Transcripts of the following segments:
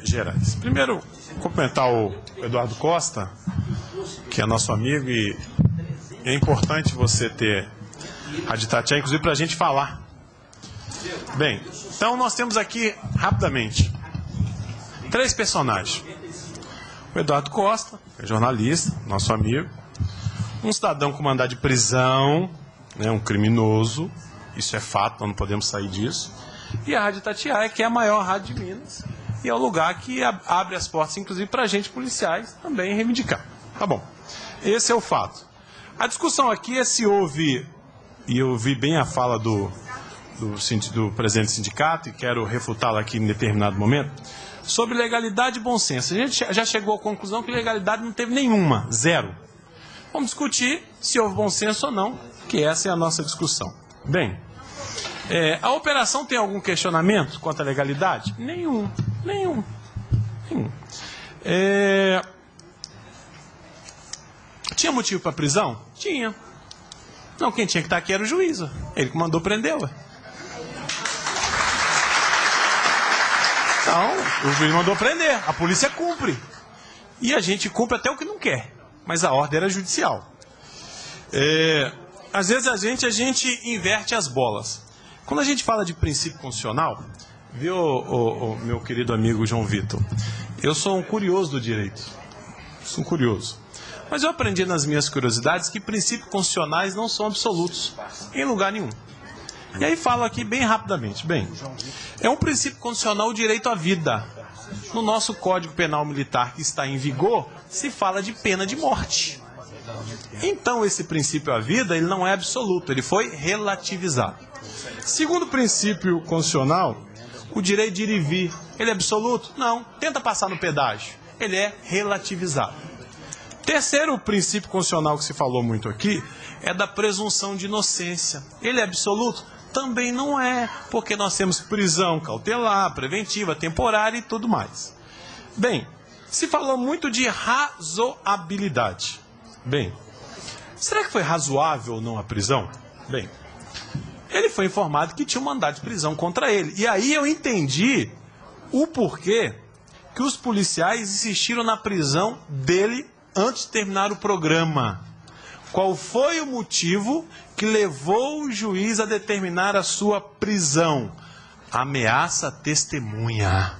gerais. Primeiro, cumprimentar o Eduardo Costa, que é nosso amigo, e é importante você ter a de Itatiaia, inclusive para a gente falar. Bem, então nós temos aqui, rapidamente, 3 personagens. O Eduardo Costa, que é jornalista, nosso amigo. Um cidadão com mandado de prisão, né, um criminoso. Isso é fato, nós não podemos sair disso. E a Rádio Itatiaia, que é a maior rádio de Minas. E é o lugar que abre as portas, inclusive, para agentes policiais também reivindicar. Tá bom. Esse é o fato. A discussão aqui é se houve, e eu vi bem a fala do presidente do sindicato, e quero refutá-la aqui em determinado momento, sobre legalidade e bom senso. A gente já chegou à conclusão que legalidade não teve nenhuma, zero. Vamos discutir se houve bom senso ou não, que essa é a nossa discussão. Bem, a operação tem algum questionamento quanto à legalidade? Nenhum. Tinha motivo para prisão? Tinha. Não, quem tinha que estar aqui era o juiz. Ele que mandou prendê-la. Então, o juiz mandou prender. A polícia cumpre. E a gente cumpre até o que não quer. Mas a ordem era judicial. Às vezes a gente inverte as bolas. Quando a gente fala de princípio constitucional, viu, meu querido amigo João Vitor, eu sou um curioso do direito. Sou um curioso. Mas eu aprendi nas minhas curiosidades que princípios constitucionais não são absolutos, em lugar nenhum. E aí falo aqui bem rapidamente. Bem, é um princípio constitucional o direito à vida. No nosso Código Penal Militar, que está em vigor, se fala de pena de morte. Então, esse princípio à vida, ele não é absoluto, ele foi relativizado. Segundo princípio constitucional, o direito de ir e vir, ele é absoluto? Não. Tenta passar no pedágio. Ele é relativizado. Terceiro princípio constitucional que se falou muito aqui é da presunção de inocência. Ele é absoluto? Também não é, porque nós temos prisão cautelar, preventiva, temporária e tudo mais. Bem, se falou muito de razoabilidade. Bem, será que foi razoável ou não a prisão? Bem, ele foi informado que tinha um mandado de prisão contra ele. E aí eu entendi o porquê que os policiais insistiram na prisão dele antes de terminar o programa. Qual foi o motivo que levou o juiz a determinar a sua prisão? Ameaça à testemunha.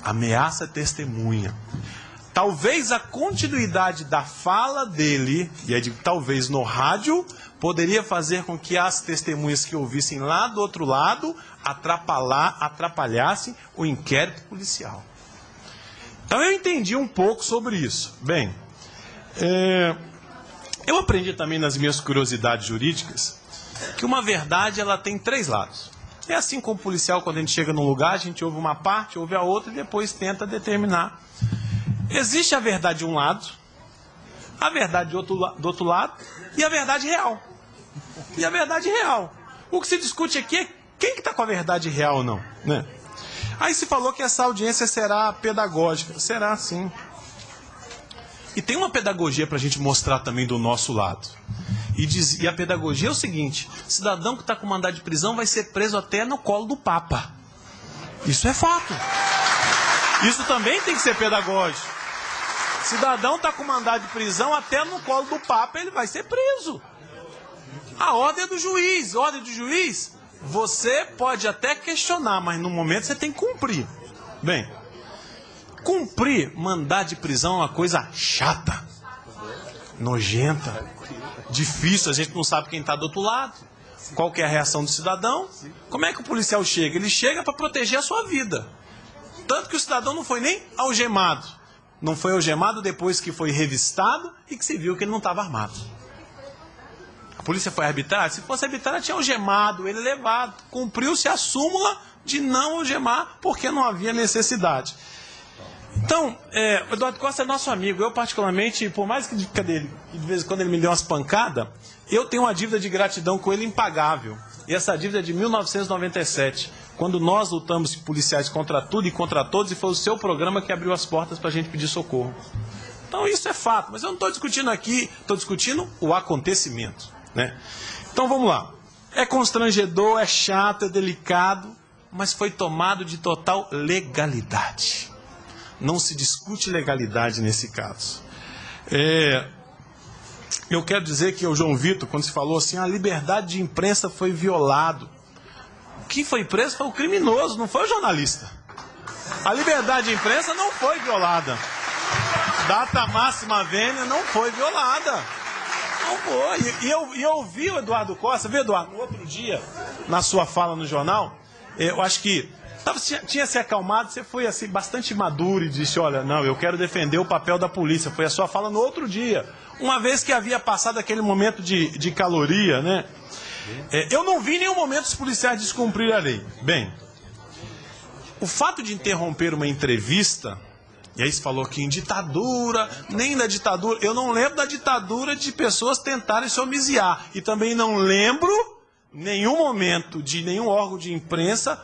Ameaça à testemunha. Talvez a continuidade da fala dele, e é de talvez no rádio, poderia fazer com que as testemunhas que ouvissem lá do outro lado atrapalhassem o inquérito policial. Então eu entendi um pouco sobre isso. Bem, eu aprendi também nas minhas curiosidades jurídicas que uma verdade ela tem 3 lados. É assim como o policial, quando a gente chega num lugar, a gente ouve uma parte, ouve a outra e depois tenta determinar. Existe a verdade de um lado, a verdade do outro lado e a verdade real. E a verdade real. O que se discute aqui é quem que está com a verdade real ou não, né? Aí se falou que essa audiência será pedagógica. Será sim. E tem uma pedagogia para a gente mostrar também do nosso lado. E a pedagogia é o seguinte: cidadão que está com mandado de prisão vai ser preso até no colo do Papa. Isso é fato. Isso também tem que ser pedagógico. Cidadão está com mandado de prisão até no colo do Papa, ele vai ser preso. A ordem é do juiz. A ordem do juiz, você pode até questionar, mas no momento você tem que cumprir. Bem, cumprir mandado de prisão é uma coisa chata, nojenta, difícil, a gente não sabe quem está do outro lado. Qual que é a reação do cidadão? Como é que o policial chega? Ele chega para proteger a sua vida. Tanto que o cidadão não foi nem algemado. Não foi algemado depois que foi revistado e que se viu que ele não estava armado. A polícia foi arbitrária? Se fosse arbitrária, tinha algemado, ele levado. Cumpriu-se a súmula de não algemar, porque não havia necessidade. Então, o Eduardo Costa é nosso amigo. Eu, particularmente, por mais que de vez em quando ele me deu umas pancadas, eu tenho uma dívida de gratidão com ele impagável. E essa dívida é de 1997, quando nós lutamos policiais contra tudo e contra todos, e foi o seu programa que abriu as portas para a gente pedir socorro. Então isso é fato, mas eu não estou discutindo aqui, estou discutindo o acontecimento, né? Então vamos lá. É constrangedor, é chato, é delicado, mas foi tomado de total legalidade. Não se discute legalidade nesse caso. Eu quero dizer que o João Vitor, quando se falou assim, a liberdade de imprensa foi violado. Quem foi preso foi o criminoso, não foi o jornalista. A liberdade de imprensa não foi violada. Data máxima vênia não foi violada. Não foi. E eu ouvi o Eduardo Costa, viu, Eduardo, no outro dia, na sua fala no jornal, eu acho que tinha se acalmado, você foi assim, bastante maduro e disse, olha, não, eu quero defender o papel da polícia. Foi a sua fala no outro dia. Uma vez que havia passado aquele momento de caloria, né? Eu não vi em nenhum momento os policiais descumprir a lei. Bem, o fato de interromper uma entrevista, e aí você falou aqui em ditadura, nem da ditadura, eu não lembro da ditadura de pessoas tentarem se homiziar. E também não lembro nenhum momento de nenhum órgão de imprensa,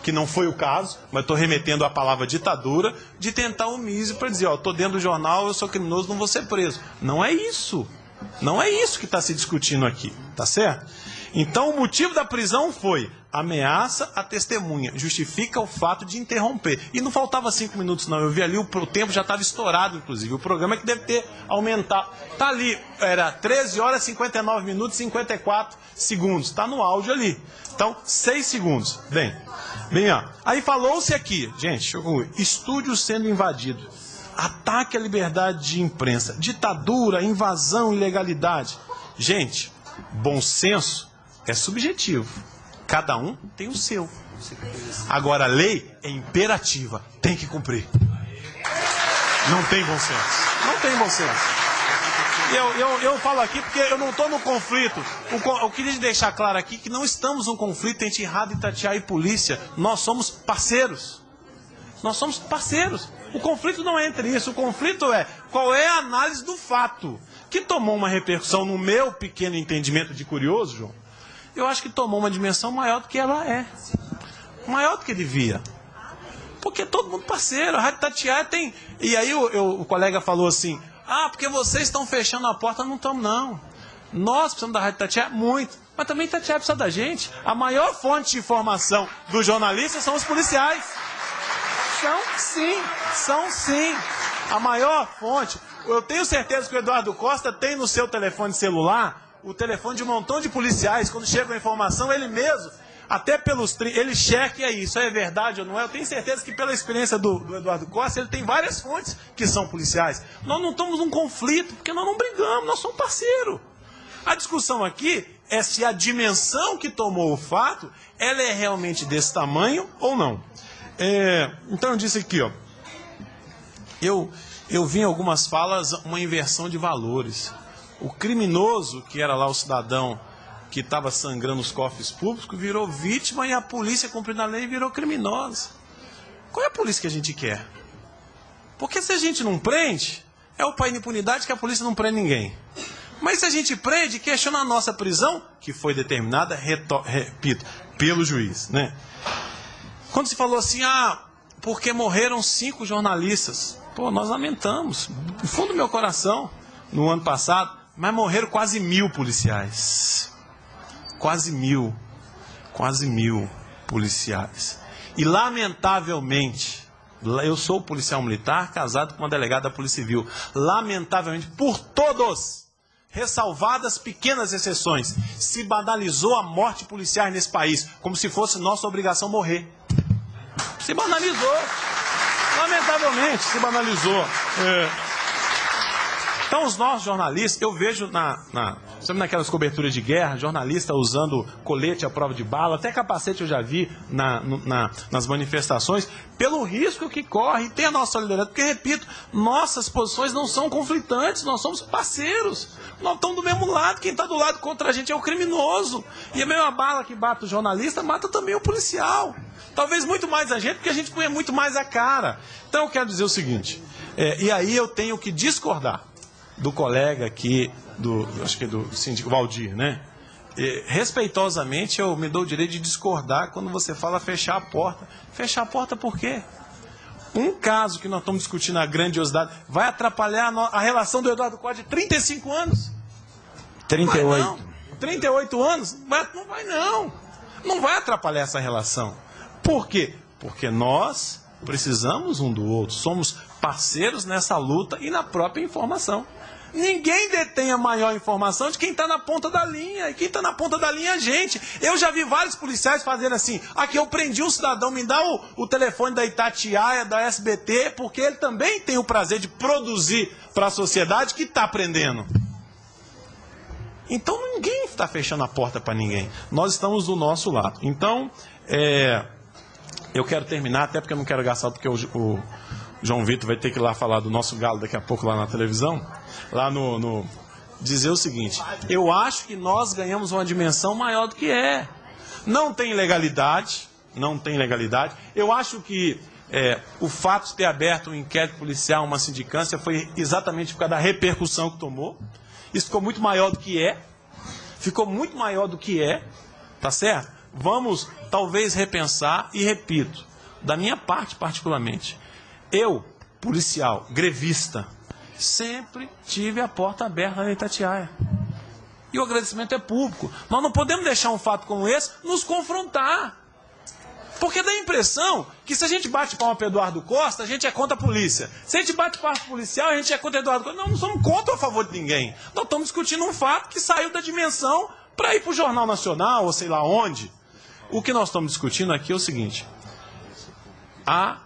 que não foi o caso, mas estou remetendo à palavra ditadura, de tentar omise para dizer, ó, estou dentro do jornal, eu sou criminoso, não vou ser preso. Não é isso. Não é isso que está se discutindo aqui, tá certo? Então o motivo da prisão foi ameaça à testemunha, justifica o fato de interromper. E não faltava 5 minutos não, eu vi ali, o tempo já estava estourado, inclusive. O programa é que deve ter aumentado. Está ali, era 13 horas, 59 minutos e 54 segundos. Está no áudio ali. Então, 6 segundos. Bem, ó. Aí falou-se aqui, gente, estúdio sendo invadido. Ataque à liberdade de imprensa. Ditadura, invasão, ilegalidade. Gente, bom senso é subjetivo. Cada um tem o seu. Agora, a lei é imperativa. Tem que cumprir. Não tem bom senso. Não tem bom senso. Eu falo aqui porque eu não estou no conflito. Eu queria deixar claro aqui que não estamos num conflito entre Rádio Itatiaia e polícia. Nós somos parceiros. Nós somos parceiros. O conflito não é entre isso. O conflito é qual é a análise do fato. Que tomou uma repercussão no meu pequeno entendimento de curioso, João. Eu acho que tomou uma dimensão maior do que ela é. Maior do que devia. Porque todo mundo parceiro. A Rádio Itatiaia tem... E aí o colega falou assim, porque vocês estão fechando a porta. Não estamos, não. Nós precisamos da Rádio Itatiaia muito. Mas também Itatiaia precisa da gente. A maior fonte de informação dos jornalistas são os policiais. São sim. A maior fonte. Eu tenho certeza que o Eduardo Costa tem no seu telefone celular o telefone de um montão de policiais. Quando chega a informação, ele mesmo, até pelos... Ele checa isso é verdade ou não é. Eu tenho certeza que pela experiência do Eduardo Costa, ele tem várias fontes que são policiais. Nós não estamos num conflito, porque nós não brigamos, nós somos parceiros. A discussão aqui é se a dimensão que tomou o fato, ela é realmente desse tamanho ou não. Então eu disse aqui, ó, eu vi em algumas falas uma inversão de valores. O criminoso, que era lá o cidadão que estava sangrando os cofres públicos, virou vítima e a polícia, cumprindo a lei, virou criminosa. Qual é a polícia que a gente quer? Porque se a gente não prende, é o pai da impunidade que a polícia não prende ninguém. Mas se a gente prende, questiona a nossa prisão, que foi determinada, repito, pelo juiz, né? Quando se falou assim, porque morreram 5 jornalistas. Pô, nós lamentamos, no fundo do meu coração, no ano passado, mas morreram quase 1000 policiais. Quase 1000 policiais. E lamentavelmente, eu sou policial militar, casado com uma delegada da Polícia Civil. Lamentavelmente, por todos, ressalvadas pequenas exceções, se banalizou a morte de policiais nesse país, como se fosse nossa obrigação morrer. Se banalizou. Lamentavelmente, se banalizou. Então, os nossos jornalistas, eu vejo sempre naquelas coberturas de guerra, jornalista usando colete à prova de bala, até capacete eu já vi nas manifestações, pelo risco que corre, tem a nossa solidariedade, porque, repito, nossas posições não são conflitantes, nós somos parceiros, nós estamos do mesmo lado, quem está do lado contra a gente é o criminoso, e a mesma bala que mata o jornalista, mata também o policial, talvez muito mais a gente, porque a gente põe muito mais a cara. Então, eu quero dizer o seguinte, e aí eu tenho que discordar do colega aqui, acho que é do síndico Valdir, né? Respeitosamente, eu me dou o direito de discordar quando você fala fechar a porta. Fechar a porta por quê? Um caso que nós estamos discutindo, a grandiosidade, vai atrapalhar a relação do Eduardo Costa de 35 anos? 38. Não. 38 anos? Não vai não. Não vai atrapalhar essa relação. Por quê? Porque nós precisamos um do outro, somos parceiros nessa luta e na própria informação. Ninguém detém a maior informação de quem está na ponta da linha. E quem está na ponta da linha é a gente. Eu já vi vários policiais fazendo assim. Aqui eu prendi um cidadão, me dá o telefone da Itatiaia, da SBT, porque ele também tem o prazer de produzir para a sociedade que está prendendo. Então ninguém está fechando a porta para ninguém. Nós estamos do nosso lado. Então, eu quero terminar, até porque eu não quero gastar, porque o João Vitor vai ter que ir lá falar do nosso galo daqui a pouco lá na televisão. Lá dizer o seguinte: eu acho que nós ganhamos uma dimensão maior do que é. Não tem legalidade, não tem legalidade. Eu acho que o fato de ter aberto um inquérito policial, uma sindicância, foi exatamente por causa da repercussão que tomou. Isso ficou muito maior do que é. Ficou muito maior do que é, tá certo? Vamos talvez repensar e repito, da minha parte particularmente, eu, policial, grevista, sempre tive a porta aberta na Itatiaia. E o agradecimento é público. Nós não podemos deixar um fato como esse nos confrontar. Porque dá a impressão que se a gente bate palma para Eduardo Costa, a gente é contra a polícia. Se a gente bate palma para o policial, a gente é contra Eduardo Costa. Não somos contra ou a favor de ninguém. Nós estamos discutindo um fato que saiu da dimensão para ir para o Jornal Nacional, ou sei lá onde. O que nós estamos discutindo aqui é o seguinte: a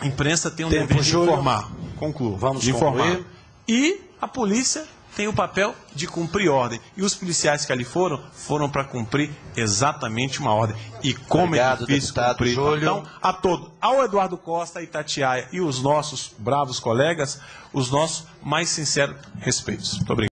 imprensa tem um dever de informar. Concluo. Vamos informar. concluir. E a polícia tem o papel de cumprir ordem. E os policiais que ali foram para cumprir exatamente uma ordem. E como Obrigado, é difícil deputado cumprir. Júlio. Então, ao Eduardo Costa, a Itatiaia e os nossos bravos colegas, os nossos mais sinceros respeitos. Muito obrigado.